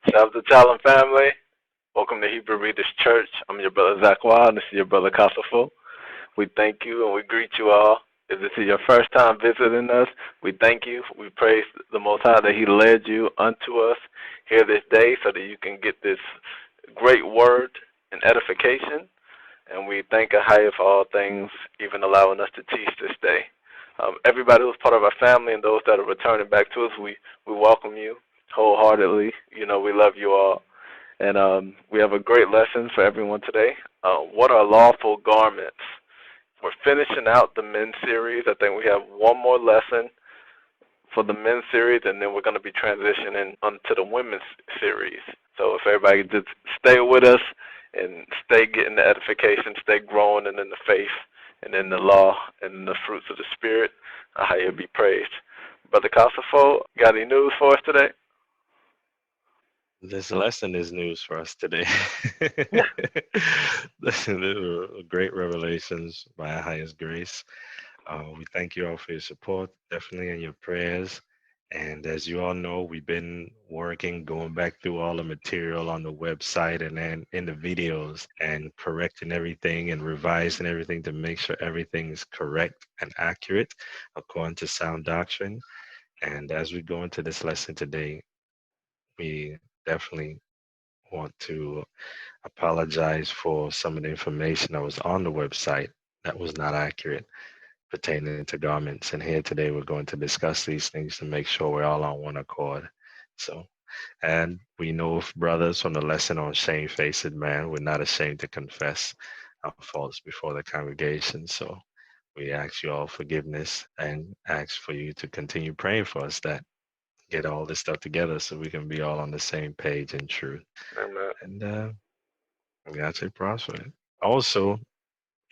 Shabbat Shalom family. Welcome to Hebrew Readers Church. I'm your brother Zachwa, and this is your brother Kasafo. We thank you and we greet you all. If this is your first time visiting us, we thank you. We praise the Most High that He led you unto us here this day so that you can get this great word and edification. And we thank Ahayah for all things, even allowing us to teach this day. Everybody who's part of our family and those that are returning back to us, we welcome you wholeheartedly. You know, we love you all. And we have a great lesson for everyone today. What are lawful garments? We're finishing out the men's series. I think we have one more lesson for the men's series, and then we're going to be transitioning onto the women's series. So if everybody just stay with us and stay getting the edification, stay growing and in the faith and in the law and in the fruits of the Spirit, Ahayah be praised. Brother Kasafo, got any news for us today? This lesson is news for us today. Great revelations by our highest grace. We thank you all for your support, definitely, and your prayers. And as you all know, we've been working, going back through all the material on the website and then in the videos and correcting everything and revising everything to make sure everything is correct and accurate according to sound doctrine. And as we go into this lesson today, we definitely want to apologize for some of the information that was on the website that was not accurate pertaining to garments. And here today, we're going to discuss these things to make sure we're all on one accord. So, and we know, if brothers, from the lesson on shamefaced man, we're not ashamed to confess our faults before the congregation. So we ask you all forgiveness and ask for you to continue praying for us that get all this stuff together so we can be all on the same page in truth. Amen. And Yache prosper. Also,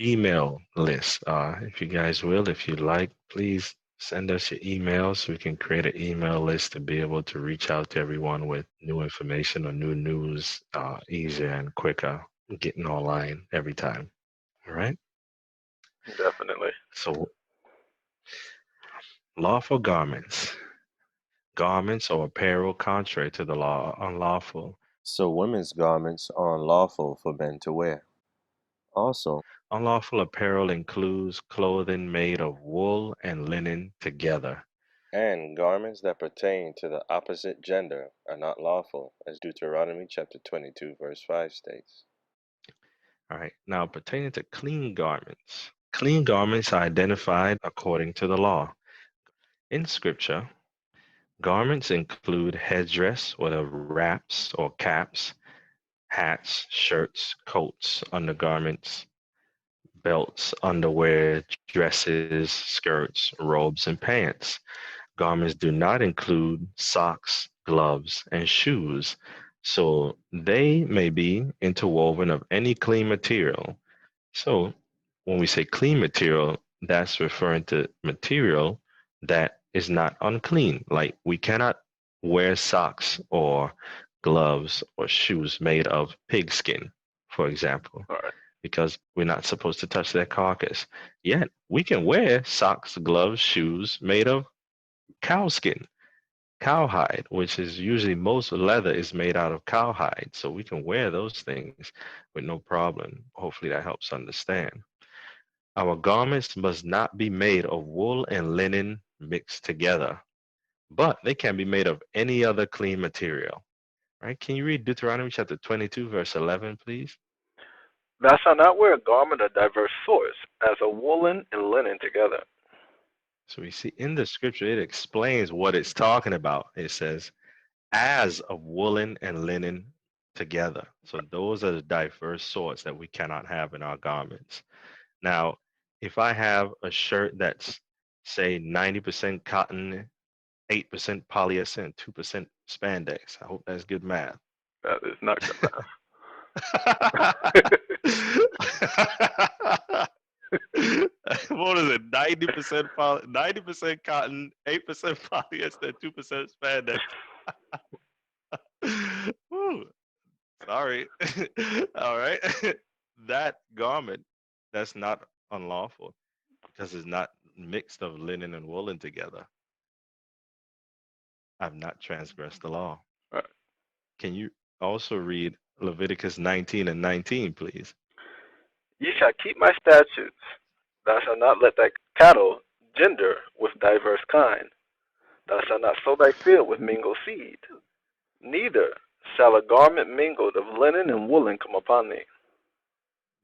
email list. If you guys will, if you like, please send us your emails so we can create an email list to be able to reach out to everyone with new information or new news easier and quicker, getting online every time. All right. Definitely. So, lawful garments. Garments or apparel contrary to the law, unlawful. So women's garments are unlawful for men to wear. Also, Unlawful apparel includes clothing made of wool and linen together. and garments that pertain to the opposite gender are not lawful, as Deuteronomy chapter 22, verse 5 states. All right. Now, pertaining to clean garments. Clean garments are identified according to the law. In Scripture, garments include headdress, whether wraps or caps, hats, shirts, coats, undergarments, belts, underwear, dresses, skirts, robes, and pants. Garments do not include socks, gloves, and shoes, so they may be interwoven of any clean material. So when we say clean material, that's referring to material that is not unclean. Like we cannot wear socks or gloves or shoes made of pigskin, for example, All right. because we're not supposed to touch their carcass. Yet we can wear socks, gloves, shoes made of cow skin, cowhide, which is usually most leather is made out of cowhide. So we can wear those things with no problem. Hopefully that helps understand. Our garments must not be made of wool and linen mixed together, but they can be made of any other clean material. Right? Can you read Deuteronomy chapter 22, verse 11, please? Thou shalt not wear a garment of diverse sorts, as a woolen and linen together. So we see in the scripture, it explains what it's talking about. It says, as of woolen and linen together. So those are the diverse sorts that we cannot have in our garments. Now, if I have a shirt that's, say, 90% cotton, 8% polyester, and 2% spandex, I hope that's good math. That is not good enough. What is it? 90% 90% cotton, 8% polyester, 2% spandex. Woo, sorry. All right. That garment, that's not unlawful because it's not mixed of linen and woolen together. I've not transgressed the law. Right. Can you also read Leviticus 19 and 19, please? Ye shall keep my statutes. Thou shalt not let thy cattle gender with diverse kind. Thou shalt not sow thy field with mingled seed. Neither shall a garment mingled of linen and woolen come upon thee.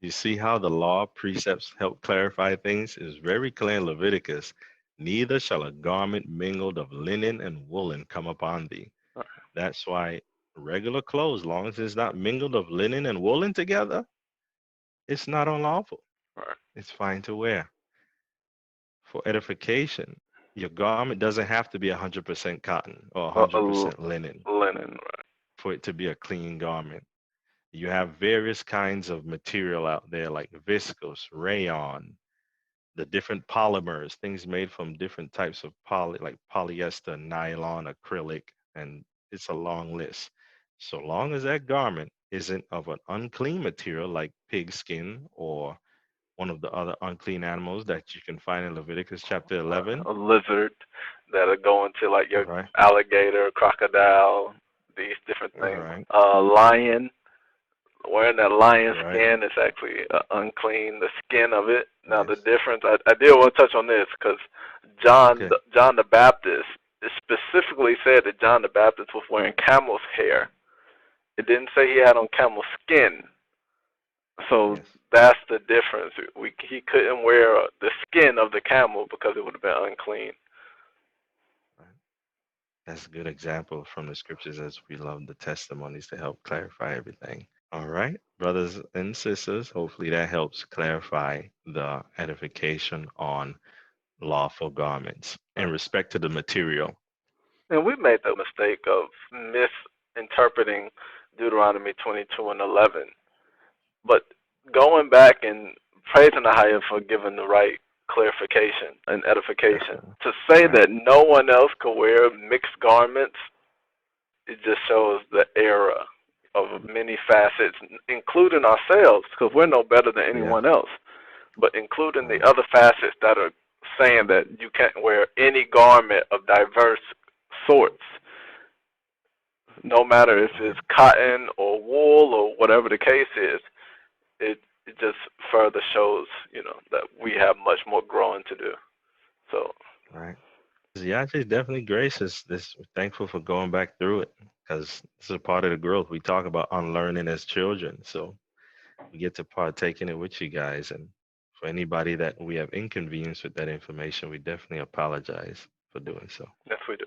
You see how the law precepts help clarify things? It's very clear in Leviticus. Neither shall a garment mingled of linen and woolen come upon thee. That's why regular clothes, long as it's not mingled of linen and woolen together, it's not unlawful. Right. It's fine to wear. For edification, your garment doesn't have to be 100% cotton or 100% linen Linen, right. for it to be a clean garment. You have various kinds of material out there like viscose, rayon, the different polymers, things made from different types of like polyester, nylon, acrylic, and it's a long list. So long as that garment isn't of an unclean material like pig skin or one of the other unclean animals that you can find in Leviticus chapter 11. A lizard that'll go into like your Right. alligator, crocodile, these different things. Right. Lion, wearing that lion Right. skin is actually unclean, the skin of it. Now Yes. the difference, I did want to touch on this because John the Baptist, it specifically said that John the Baptist was wearing camel's hair. It didn't say he had on camel skin. So Yes. that's the difference. He couldn't wear the skin of the camel because it would have been unclean. Right. That's a good example from the scriptures, as we love the testimonies to help clarify everything. All right, brothers and sisters, hopefully that helps clarify the edification on lawful garments in respect to the material. And we made the mistake of misinterpreting Deuteronomy 22 and 11. But going back and praising Ahayah for giving the right clarification and edification. Definitely. To say Right. that no one else could wear mixed garments, it just shows the error of many facets, including ourselves, because we're no better than anyone else, but including the other facets that are saying that you can't wear any garment of diverse sorts, no matter if it's cotton or wool or whatever the case is. It just further shows, that we have much more growing to do. So, Right. Yache is definitely gracious. We're thankful for going back through it because this is a part of the growth. We talk about unlearning as children, so we get to partake in it with you guys. And for anybody that we have inconvenienced with that information, we definitely apologize for doing so. yes, we do.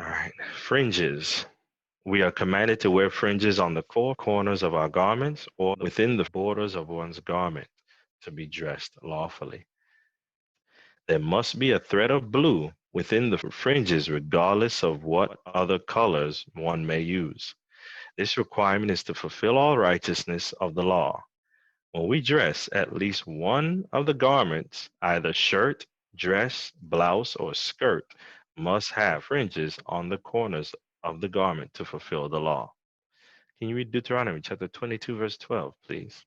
All right. Fringes. We are commanded to wear fringes on the four corners of our garments or within the borders of one's garment to be dressed lawfully. There must be a thread of blue within the fringes regardless of what other colors one may use. This requirement is to fulfill all righteousness of the law. When we dress, at least one of the garments, either shirt, dress, blouse, or skirt, must have fringes on the corners of the garment to fulfill the law. Can you read Deuteronomy chapter 22, verse 12, please?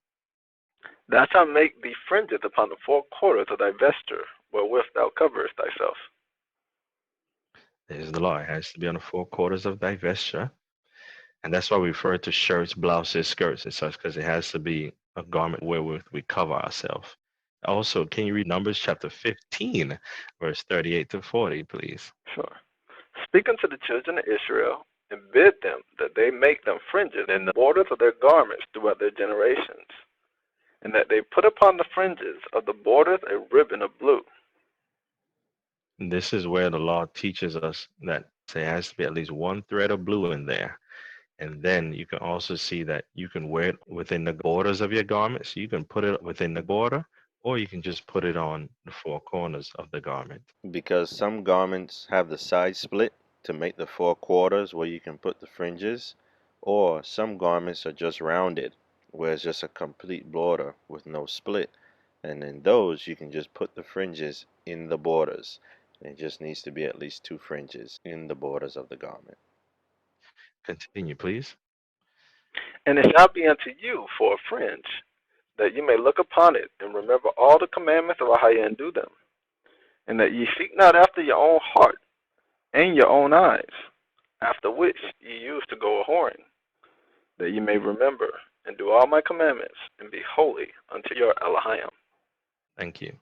Thou shalt make thee fringes upon the four quarters of thy vesture, wherewith thou coverest thyself. There's the law. It has to be on the four quarters of thy vesture. And that's why we refer to shirts, blouses, skirts, and such, because it has to be a garment wherewith we cover ourselves. Also, can you read Numbers chapter 15, verse 38 to 40, please? Sure. Speak unto the children of Israel, and bid them that they make them fringes in the borders of their garments throughout their generations, and that they put upon the fringes of the borders a ribbon of blue. This is where the law teaches us that there has to be at least one thread of blue in there. And then you can also see that you can wear it within the borders of your garments. You can put it within the border, or you can just put it on the four corners of the garment. Because some garments have the side split to make the four quarters where you can put the fringes, or some garments are just rounded, where it's just a complete border with no split. And in those, you can just put the fringes in the borders. And it just needs to be at least two fringes in the borders of the garment. Continue, please. And it shall be unto you for a fringe, that ye may look upon it, and remember all the commandments of Ahayah and do them, and that ye seek not after your own heart and your own eyes, after which ye used to go a-whoring, that ye may remember and do all my commandments, and be holy unto your Alahayim. Thank you.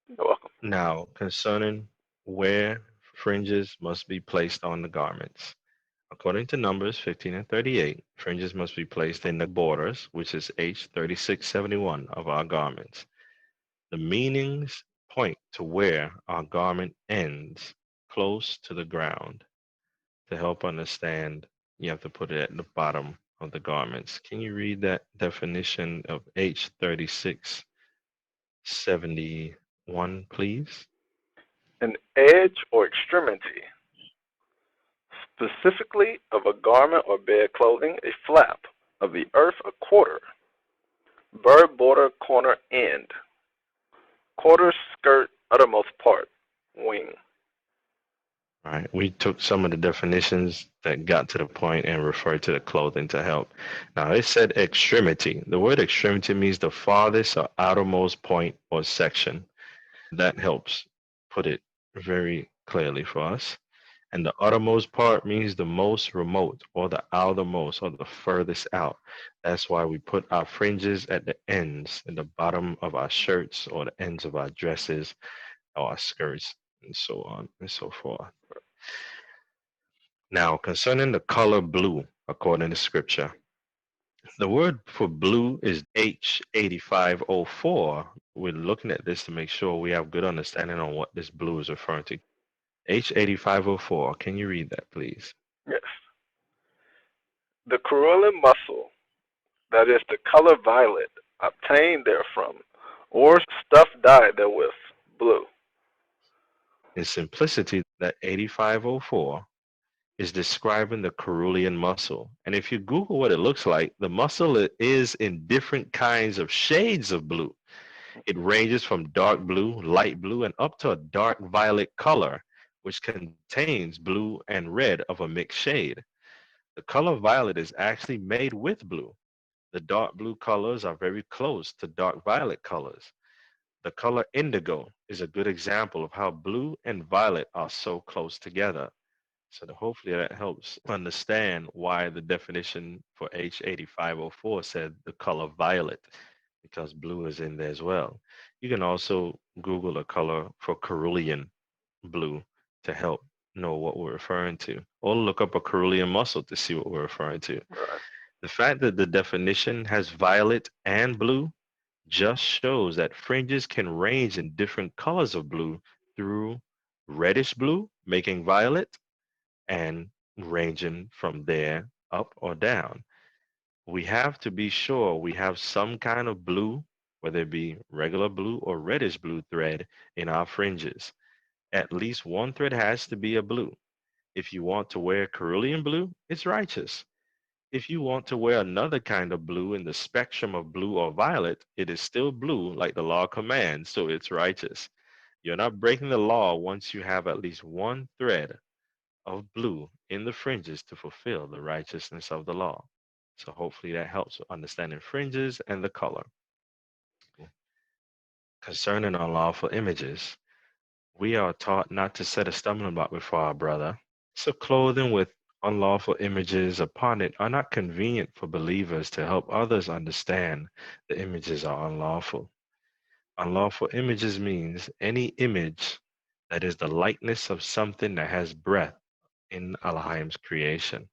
You're welcome. Now, concerning where fringes must be placed on the garments. According to Numbers 15 and 38, fringes must be placed in the borders, which is H3671 of our garments. The meanings point to where our garment ends, close to the ground. To help understand, you have to put it at the bottom of the garments. Can you read that definition of H3671, please? An edge or extremity, specifically of a garment or bed clothing, a flap of the earth, a quarter, bird border, corner, end, quarter, skirt, uttermost part, wing. All right, we took some of the definitions that got to the point and referred to the clothing to help. Now, it said extremity. The word extremity means the farthest or outermost point or section. That helps put it very clearly for us. And the uttermost part means the most remote or the outermost or the furthest out. That's why we put our fringes at the ends, in the bottom of our shirts or the ends of our dresses or our skirts and so on and so forth. Now, concerning the color blue, according to scripture, the word for blue is H8504. We're looking at this to make sure we have good understanding on what this blue is referring to. H8504, can you read that, please? Yes. The corulin muscle, that is the color violet, obtained therefrom, or stuff dyed therewith, blue. In simplicity, that 8504 is describing the cerulean muscle. And if you Google what it looks like, the muscle is in different kinds of shades of blue. It ranges from dark blue, light blue, and up to a dark violet color, which contains blue and red of a mixed shade. The color violet is actually made with blue. The dark blue colors are very close to dark violet colors. The color indigo is a good example of how blue and violet are so close together. So hopefully that helps understand why the definition for H8504 said the color violet, because blue is in there as well. You can also Google a color for cerulean blue to help know what we're referring to, or look up a cerulean muscle to see what we're referring to. Right. The fact that the definition has violet and blue just shows that fringes can range in different colors of blue through reddish blue, making violet, and ranging from there up or down. We have to be sure we have some kind of blue, whether it be regular blue or reddish blue thread in our fringes. At least one thread has to be a blue. If you want to wear cerulean blue, it's righteous. If you want to wear another kind of blue in the spectrum of blue or violet, it is still blue like the law commands, so it's righteous. You're not breaking the law once you have at least one thread of blue in the fringes to fulfill the righteousness of the law. So hopefully that helps with understanding fringes and the color. Concerning unlawful images, we are taught not to set a stumbling block before our brother. So clothing with unlawful images upon it are not convenient for believers to help others understand the images are unlawful. Unlawful images means any image that is the likeness of something that has breath in Alahayim's creation.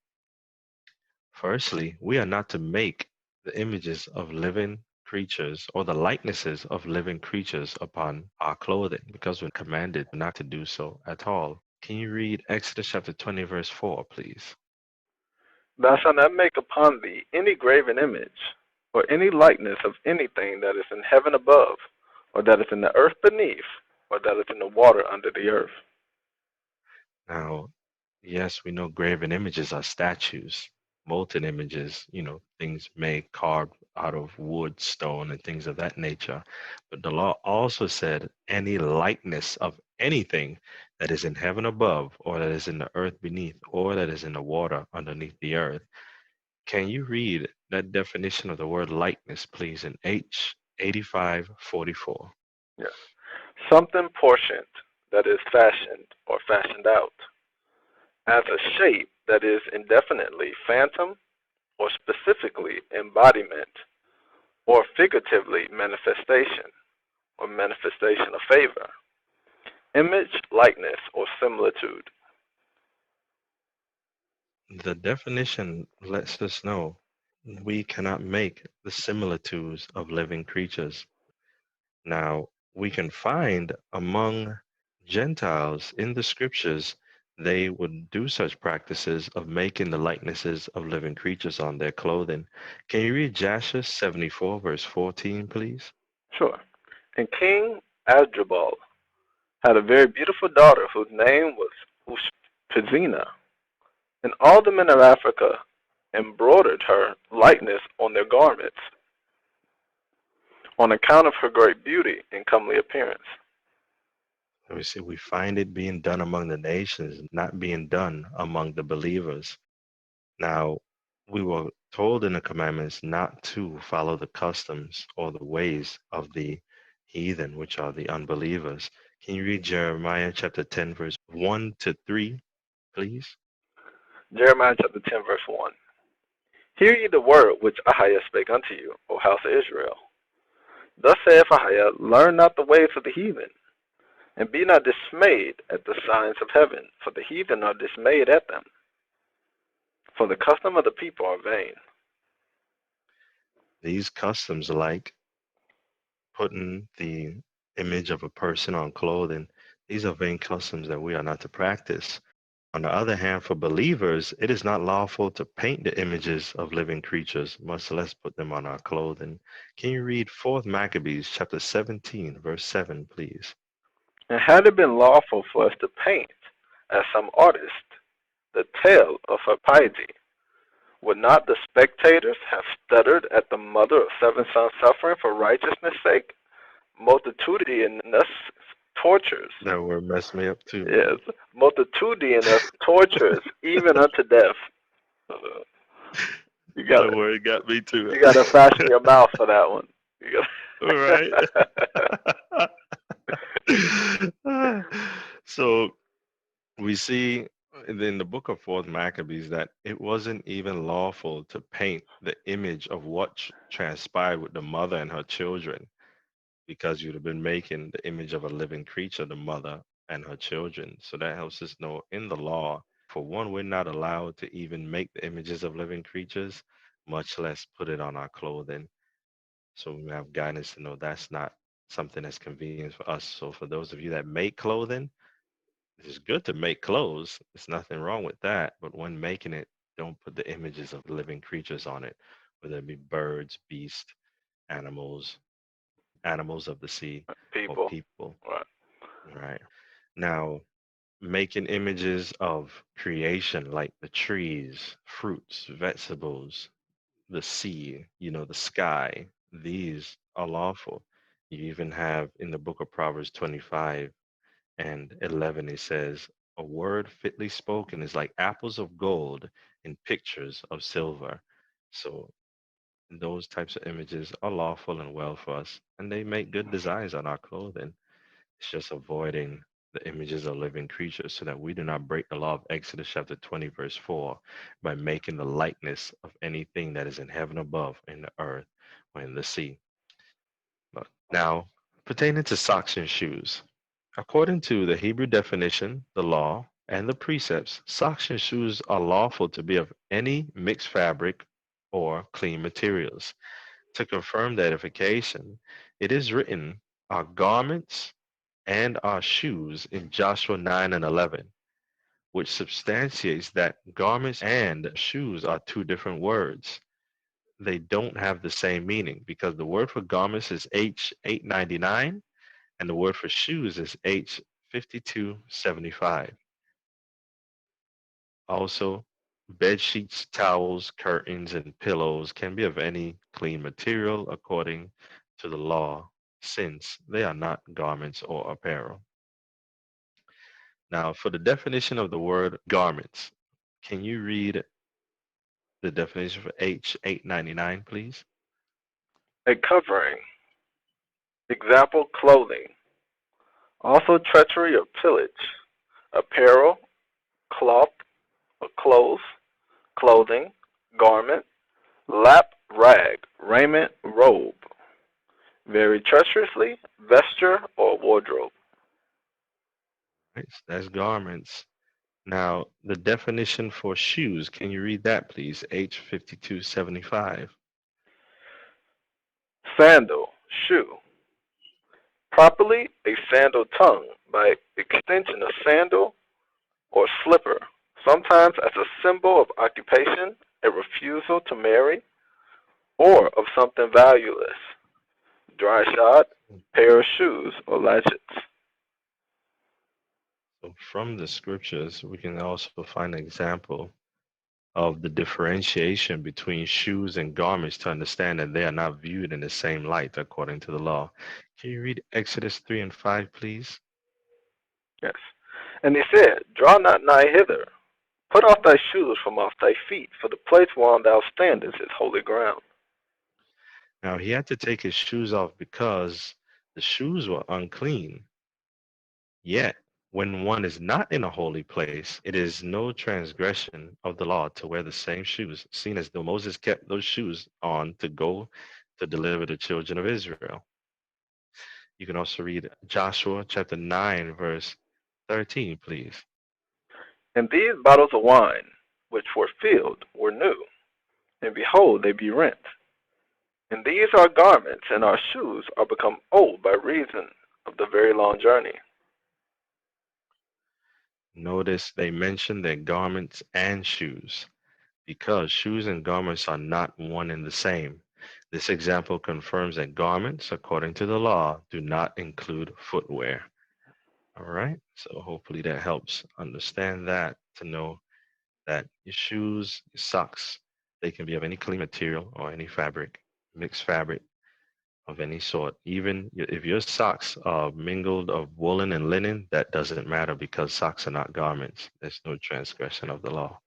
Firstly, we are not to make the images of living creatures or the likenesses of living creatures upon our clothing, because we're commanded not to do so at all. Can you read Exodus chapter 20, verse 4, please? Thou shalt not make upon thee any graven image, or any likeness of anything that is in heaven above, or that is in the earth beneath, or that is in the water under the earth. Now, yes, we know graven images are statues, molten images, things made carved out of wood, stone, and things of that nature. But the law also said any likeness of anything that is in heaven above, or that is in the earth beneath, or that is in the water underneath the earth. Can you read that definition of the word likeness, please, in H8544? Yes. Something portioned, that is fashioned or fashioned out, as a shape that is indefinitely phantom or specifically embodiment or figuratively manifestation or manifestation of favor, image, likeness, or similitude. The definition lets us know we cannot make the similitudes of living creatures. Now, we can find among Gentiles in the scriptures, they would do such practices of making the likenesses of living creatures on their clothing. Can you read Yache 74, verse 14, please? Sure. And King Agrippa had a very beautiful daughter whose name was Ushpizina, and all the men of Africa embroidered her likeness on their garments on account of her great beauty and comely appearance. We see we find it being done among the nations, not being done among the believers. Now, we were told in the commandments not to follow the customs or the ways of the heathen, which are the unbelievers. Can you read Jeremiah chapter 10, verse 1 to 3, please? Jeremiah chapter 10, verse 1. Hear ye the word which Ahayah spake unto you, O house of Israel. Thus saith Ahayah, learn not the ways of the heathen, and be not dismayed at the signs of heaven, for the heathen are dismayed at them. For the custom of the people are vain. These customs, like putting the image of a person on clothing, these are vain customs that we are not to practice. On the other hand, for believers, it is not lawful to paint the images of living creatures, much less put them on our clothing. Can you read 4th Maccabees chapter 17, verse 7, please? And had it been lawful for us to paint, as some artist, the tale of her piety, would not the spectators have stuttered at the mother of 7 sons suffering for righteousness' sake? Multitudinous tortures. That word messed me up too. Yes, multitudinous tortures, even unto death. You got That word got me too. You got to fashion your mouth for that one. All right. So we see in the book of 4th Maccabees that it wasn't even lawful to paint the image of what transpired with the mother and her children, because you'd have been making the image of a living creature, the mother and her children. So that helps us know in the law, for one, we're not allowed to even make the images of living creatures, much less put it on our clothing. So we have guidance to know that's not something that's convenient for us. So for those of you that make clothing, it's good to make clothes. There's nothing wrong with that. But when making it, don't put the images of living creatures on it, whether it be birds, beasts, animals, animals of the sea, or people. people. Right. Right. Now, making images of creation like the trees, fruits, vegetables, the sea, the sky, these are lawful. You even have in the book of Proverbs 25 and 11, it says, a word fitly spoken is like apples of gold in pictures of silver. So those types of images are lawful and well for us, and they make good designs on our clothing. It's just avoiding the images of living creatures so that we do not break the law of Exodus chapter 20, verse 4, by making the likeness of anything that is in heaven above, in the earth, or in the sea. But now, pertaining to socks and shoes, according to the Hebrew definition, the law, and the precepts, socks and shoes are lawful to be of any mixed fabric or clean materials. To confirm the edification, it is written, our garments and our shoes in Joshua 9 and 11, which substantiates that garments and shoes are two different words. They don't have the same meaning because the word for garments is H899 and the word for shoes is H5275. Also, bed sheets, towels, curtains, and pillows can be of any clean material according to the law, since they are not garments or apparel. Now, for the definition of the word garments, can you read the definition for H899, please? A covering. Example, clothing. Also treachery or pillage. Apparel, cloth, or clothes, clothing, garment, lap, rag, raiment, robe. Very treacherously, vesture or wardrobe. Right? So that's garments. Now, the definition for shoes, can you read that, please? H5275. Sandal, shoe. Properly, a sandal tongue, by extension a sandal or slipper, sometimes as a symbol of occupation, a refusal to marry, or of something valueless. Dry shod, pair of shoes or latchets. So from the scriptures, we can also find an example of the differentiation between shoes and garments to understand that they are not viewed in the same light according to the law. Can you read Exodus 3 and 5, please? Yes. And he said, Draw not nigh hither. Put off thy shoes from off thy feet, for the place whereon thou standest is holy ground. Now he had to take his shoes off because the shoes were unclean. Yet, when one is not in a holy place, it is no transgression of the law to wear the same shoes, seen as though Moses kept those shoes on to go to deliver the children of Israel. You can also read Joshua chapter 9, verse 13, please. And these bottles of wine, which were filled, were new, and behold, they be rent. And these our garments and our shoes are become old by reason of the very long journey. Notice they mention their garments and shoes because shoes and garments are not one and the same. This example confirms that garments, according to the law, do not include footwear. All right, so hopefully that helps understand that to know that your shoes, your socks, they can be of any clean material or any fabric, mixed fabric of any sort. Even if your socks are mingled of woolen and linen, that doesn't matter because socks are not garments. There's no transgression of the law.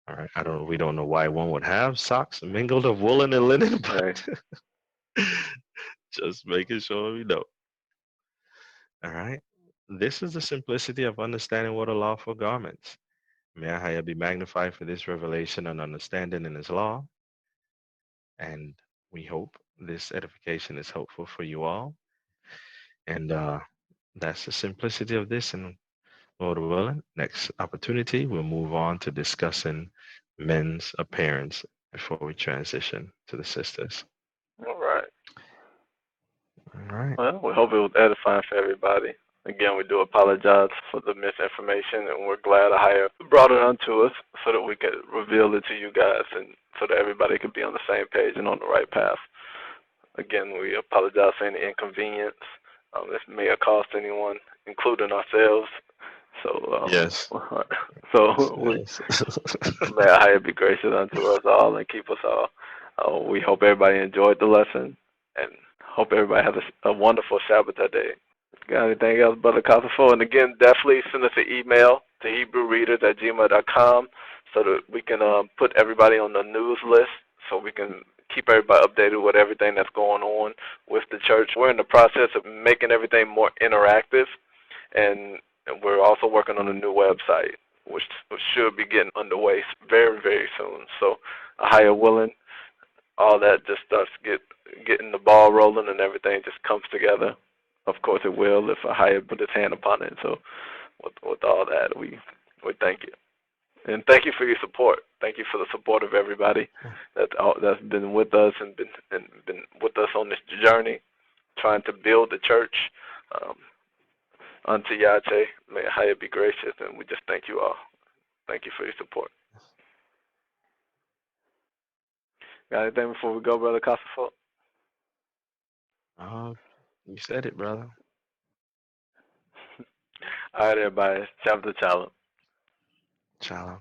All right. We don't know why one would have socks mingled of woolen and linen, Right. but just making sure we know. All right. This is the simplicity of understanding what are lawful garments. May Ahayah be magnified for this revelation and understanding in his law. And we hope this edification is helpful for you all. And that's the simplicity of this. And Lord willing, next opportunity, we'll move on to discussing men's appearance before we transition to the sisters. All right. All right. Well, we hope it was edifying for everybody. Again, we do apologize for the misinformation, and we're glad Ahayah brought it onto us so that we could reveal it to you guys and so that everybody could be on the same page and on the right path. Again, we apologize for any inconvenience. This may have cost anyone, including ourselves. So, Yes. Yes. may Ahayah be gracious unto us all and keep us all. We hope everybody enjoyed the lesson and hope everybody has a wonderful Sabbath day. Got anything else, Brother Cosafo? And again, definitely send us an email to HebrewReaders@gmail.com so that we can put everybody on the news list so we can keep everybody updated with everything that's going on with the church. We're in the process of making everything more interactive, and we're also working on a new website, which should be getting underway very, very soon. So, Ahayah willing, all that just starts getting the ball rolling and everything just comes together. Of course it will if Ahayah put his hand upon it. So with all that, we thank you. And thank you for your support. Thank you for the support of everybody that's been with us and been with us on this journey, trying to build the church. Unto Yache, may Ahayah be gracious, and we just thank you all. Thank you for your support. Got anything before we go, Brother Cosafo? You said it, brother. All right, everybody. Shabbat Shalom. Shalom.